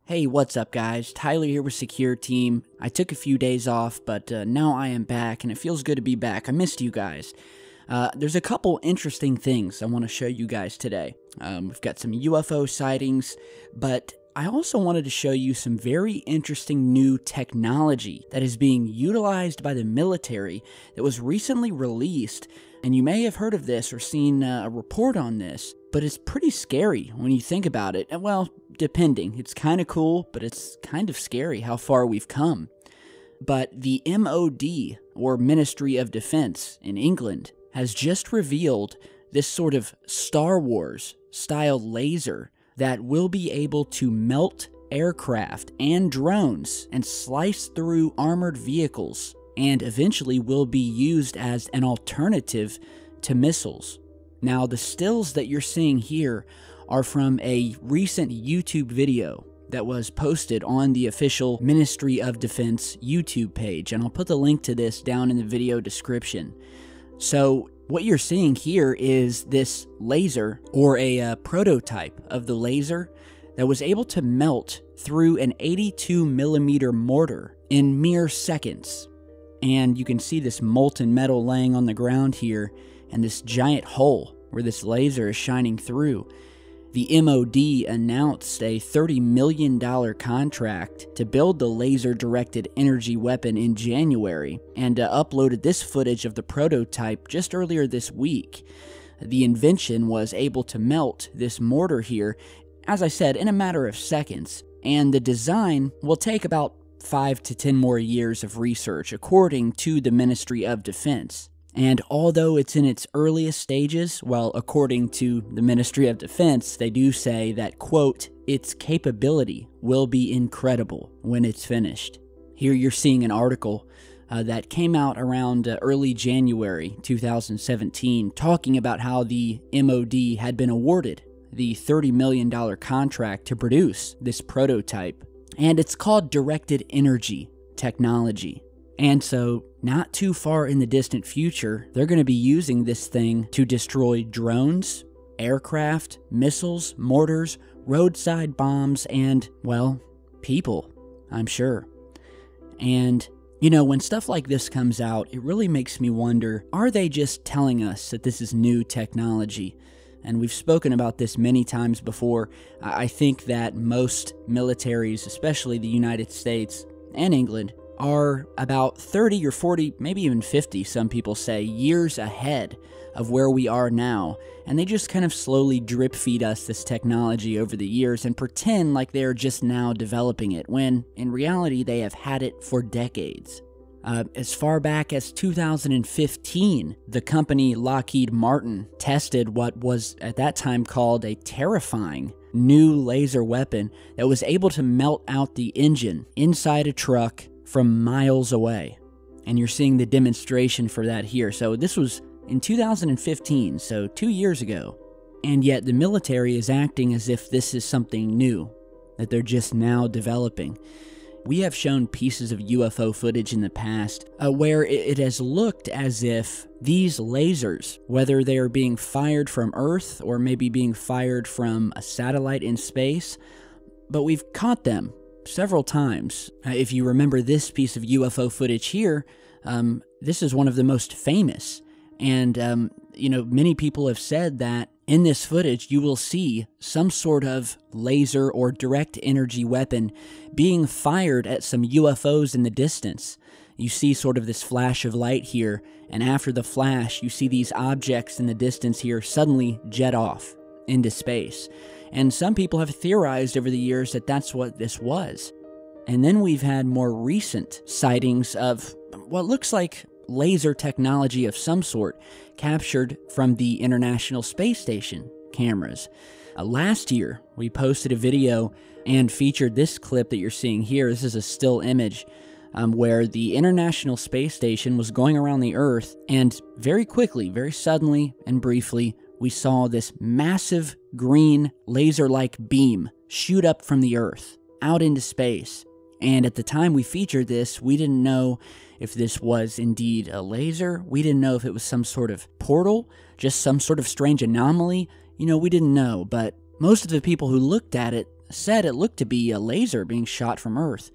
Hey, what's up guys? Tyler here with Secureteam. I took a few days off, but now I am back, and it feels good to be back. I missed you guys. There's a couple interesting things I want to show you guys today. We've got some UFO sightings, but I also wanted to show you some very interesting new technology that is being utilized by the military that was recently released, and you may have heard of this or seen a report on this, but it's pretty scary when you think about it. Well, depending. It's kind of cool, but it's kind of scary how far we've come. But the MoD, or Ministry of Defense in England, has just revealed this sort of Star Wars style laser that will be able to melt aircraft and drones and slice through armored vehicles, and eventually will be used as an alternative to missiles. Now, the stills that you're seeing here are from a recent YouTube video that was posted on the official Ministry of Defense YouTube page, and I'll put the link to this down in the video description. So what you're seeing here is this laser, or a prototype of the laser, that was able to melt through an 82mm mortar in mere seconds. And you can see this molten metal laying on the ground here, and this giant hole where this laser is shining through. The MoD announced a $30 million contract to build the laser-directed energy weapon in January, and uploaded this footage of the prototype just earlier this week. The invention was able to melt this mortar here, as I said, in a matter of seconds, and the design will take about 5 to 10 more years of research, according to the Ministry of Defense. And although it's in its earliest stages, well, according to the Ministry of Defense, they do say that, quote, its capability will be incredible when it's finished. Here you're seeing an article that came out around early January 2017, talking about how the MoD had been awarded the $30 million contract to produce this prototype. And it's called directed energy technology. And so, not too far in the distant future, they're going to be using this thing to destroy drones, aircraft, missiles, mortars, roadside bombs, and, well, people, I'm sure. And, you know, when stuff like this comes out, it really makes me wonder, are they just telling us that this is new technology? And we've spoken about this many times before. I think that most militaries, especially the United States and England, are about 30 or 40, maybe even 50, some people say, years ahead of where we are now, and they just kind of slowly drip feed us this technology over the years and pretend like they're just now developing it, when in reality they have had it for decades. As far back as 2015, the company Lockheed Martin tested what was at that time called a terrifying new laser weapon that was able to melt out the engine inside a truck from miles away. And you're seeing the demonstration for that here. So this was in 2015, so 2 years ago. And yet the military is acting as if this is something new, that they're just now developing. We have shown pieces of UFO footage in the past where it has looked as if these lasers, whether they are being fired from Earth or maybe being fired from a satellite in space, but we've caught them several times. If you remember this piece of UFO footage here, this is one of the most famous. And, you know, many people have said that in this footage you will see some sort of laser or direct energy weapon being fired at some UFOs in the distance. You see sort of this flash of light here, and after the flash you see these objects in the distance here suddenly jet off into space. And some people have theorized over the years that that's what this was. And then we've had more recent sightings of what looks like laser technology of some sort captured from the International Space Station cameras. Last year, we posted a video and featured this clip that you're seeing here. This is a still image where the International Space Station was going around the Earth, and very quickly, very suddenly and briefly, we saw this massive green laser-like beam shoot up from the Earth out into space. And at the time we featured this, we didn't know if this was indeed a laser. We didn't know if it was some sort of portal, just some sort of strange anomaly. You know, we didn't know, but most of the people who looked at it said it looked to be a laser being shot from Earth.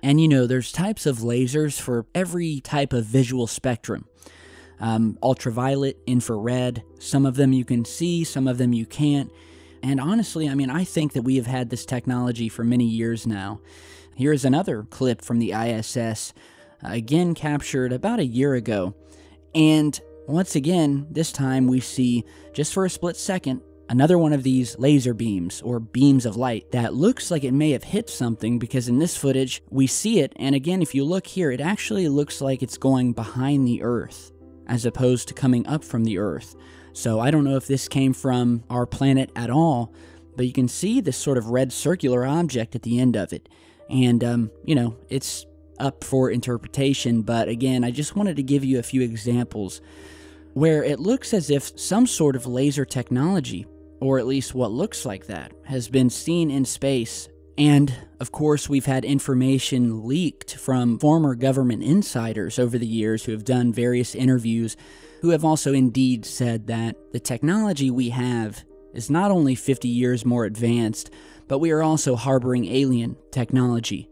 And you know, there's types of lasers for every type of visual spectrum. Ultraviolet, infrared, some of them you can see, some of them you can't. And honestly, I mean, I think that we have had this technology for many years now. Here is another clip from the ISS, again captured about a year ago. And once again, this time we see, just for a split second, another one of these laser beams, or beams of light, that looks like it may have hit something, because in this footage, we see it, and again, if you look here, it actually looks like it's going behind the Earth, as opposed to coming up from the Earth. So I don't know if this came from our planet at all, but you can see this sort of red circular object at the end of it. And, you know, it's up for interpretation, but again, I just wanted to give you a few examples where it looks as if some sort of laser technology, or at least what looks like that, has been seen in space. And, of course, we've had information leaked from former government insiders over the years who have done various interviews, who have also indeed said that the technology we have is not only 50 years more advanced, but we are also harboring alien technology,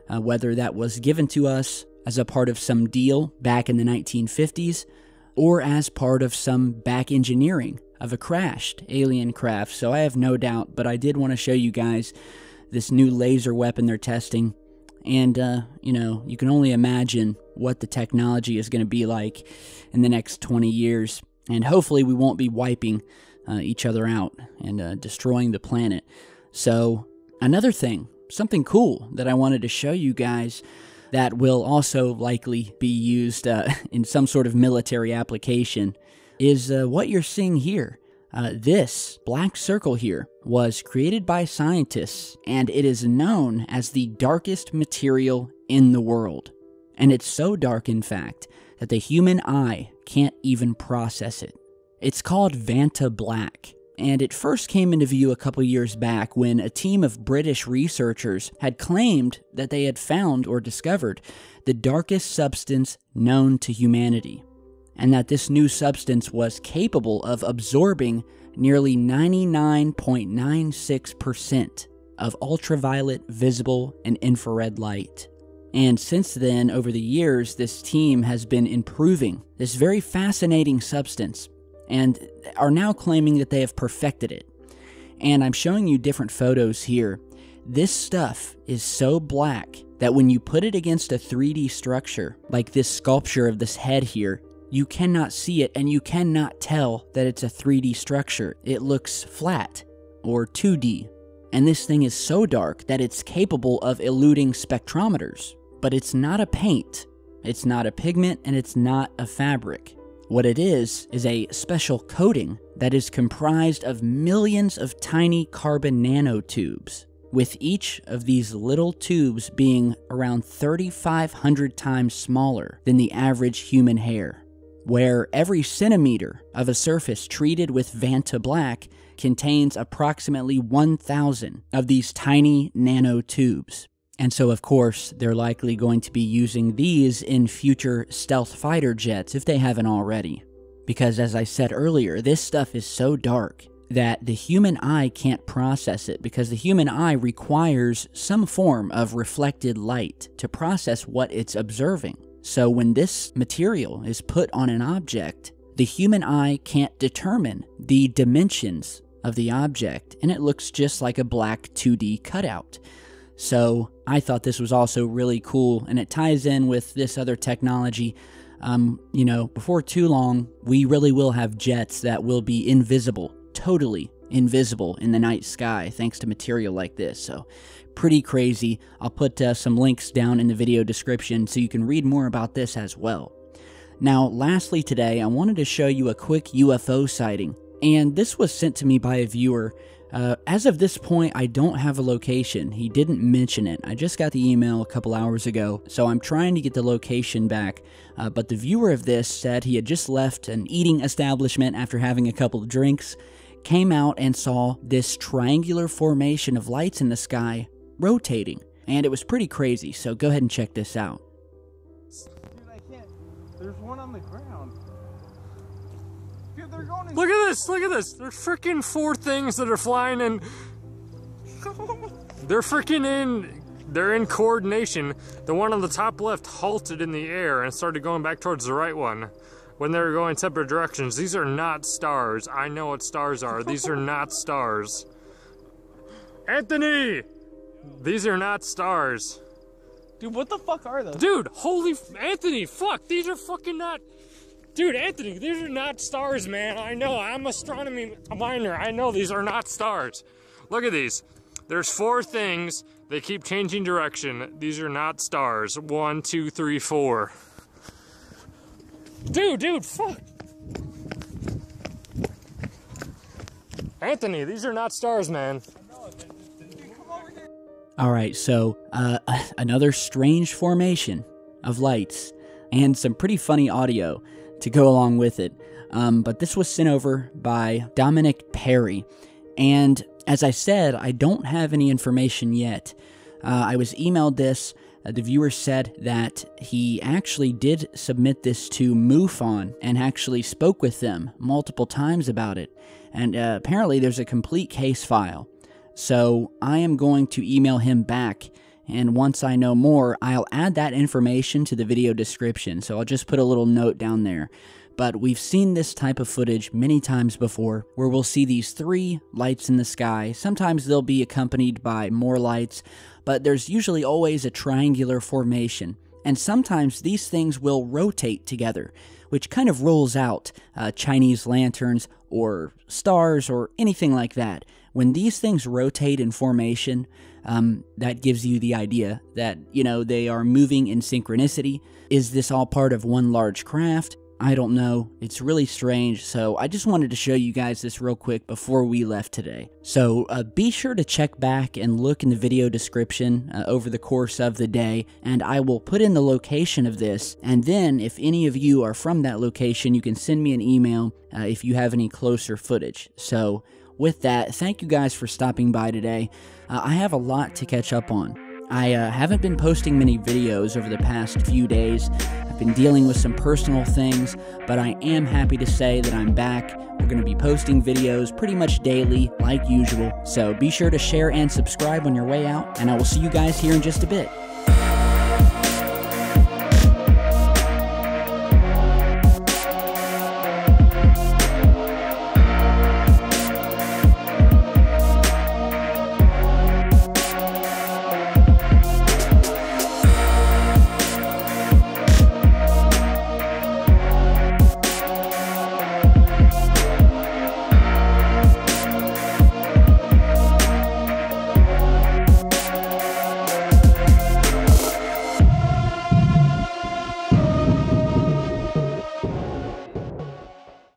whether that was given to us as a part of some deal back in the 1950s, or as part of some back engineering of a crashed alien craft. So I have no doubt, but I did want to show you guys this new laser weapon they're testing. And, you know, you can only imagine what the technology is going to be like in the next 20 years. And hopefully we won't be wiping each other out and destroying the planet. So another thing, something cool that I wanted to show you guys that will also likely be used in some sort of military application is what you're seeing here. This black circle here was created by scientists, and it is known as the darkest material in the world. And it's so dark, in fact, that the human eye can't even process it. It's called Vanta Black, and it first came into view a couple years back when a team of British researchers had claimed that they had found or discovered the darkest substance known to humanity, and that this new substance was capable of absorbing nearly 99.96% of ultraviolet, visible, and infrared light. And since then, over the years, this team has been improving this very fascinating substance and are now claiming that they have perfected it. And I'm showing you different photos here. This stuff is so black that when you put it against a 3D structure, like this sculpture of this head here, you cannot see it and you cannot tell that it's a 3D structure. It looks flat or 2D. And this thing is so dark that it's capable of eluding spectrometers. But it's not a paint, it's not a pigment, and it's not a fabric. What it is a special coating that is comprised of millions of tiny carbon nanotubes, with each of these little tubes being around 3,500 times smaller than the average human hair, where every centimeter of a surface treated with Vanta Black contains approximately 1,000 of these tiny nanotubes. And so, of course, they're likely going to be using these in future stealth fighter jets if they haven't already. Because, as I said earlier, this stuff is so dark that the human eye can't process it, because the human eye requires some form of reflected light to process what it's observing. So when this material is put on an object, the human eye can't determine the dimensions of the object, and it looks just like a black 2D cutout. So I thought this was also really cool, and it ties in with this other technology. You know, before too long, we really will have jets that will be invisible, totally invisible in the night sky, thanks to material like this. So pretty crazy. I'll put some links down in the video description so you can read more about this as well. Now, lastly today, I wanted to show you a quick UFO sighting, and this was sent to me by a viewer. As of this point, I don't have a location. He didn't mention it. I just got the email a couple hours ago, so I'm trying to get the location back. But the viewer of this said he had just left an eating establishment after having a couple of drinks, came out and saw this triangular formation of lights in the sky rotating, and it was pretty crazy, so go ahead and check this out. Dude, I can't. There's one on the ground. Dude, they're going Look at this! Look at this! There's freaking 4 things that are flying and They're in coordination. The one on the top left halted in the air and started going back towards the right one when they were going separate directions. These are not stars. I know what stars are. These are not stars. Anthony! These are not stars. Dude, what the fuck are those? Dude, Anthony, fuck, these are fucking not... Dude, Anthony, these are not stars, man. I know, I'm astronomy minor. I know these are not stars. Look at these. There's 4 things. They keep changing direction. These are not stars. 1, 2, 3, 4. Dude, fuck. Anthony, these are not stars, man. Alright, so another strange formation of lights and some pretty funny audio to go along with it. But this was sent over by Dominic Perry. And as I said, I don't have any information yet. I was emailed this. The viewer said that he actually did submit this to MUFON and actually spoke with them multiple times about it. And apparently there's a complete case file. So I am going to email him back, and once I know more, I'll add that information to the video description. So I'll just put a little note down there. But we've seen this type of footage many times before, where we'll see these 3 lights in the sky. Sometimes they'll be accompanied by more lights, but there's usually always a triangular formation. And sometimes these things will rotate together, which kind of rules out Chinese lanterns or stars or anything like that. When these things rotate in formation, that gives you the idea that, you know, they are moving in synchronicity. Is this all part of one large craft? I don't know. It's really strange, so I just wanted to show you guys this real quick before we left today. So be sure to check back and look in the video description over the course of the day, and I will put in the location of this, and then if any of you are from that location, you can send me an email if you have any closer footage. So with that, thank you guys for stopping by today. I have a lot to catch up on. I haven't been posting many videos over the past few days. I've been dealing with some personal things, but I am happy to say that I'm back. We're going to be posting videos pretty much daily, like usual. So be sure to share and subscribe on your way out, and I will see you guys here in just a bit.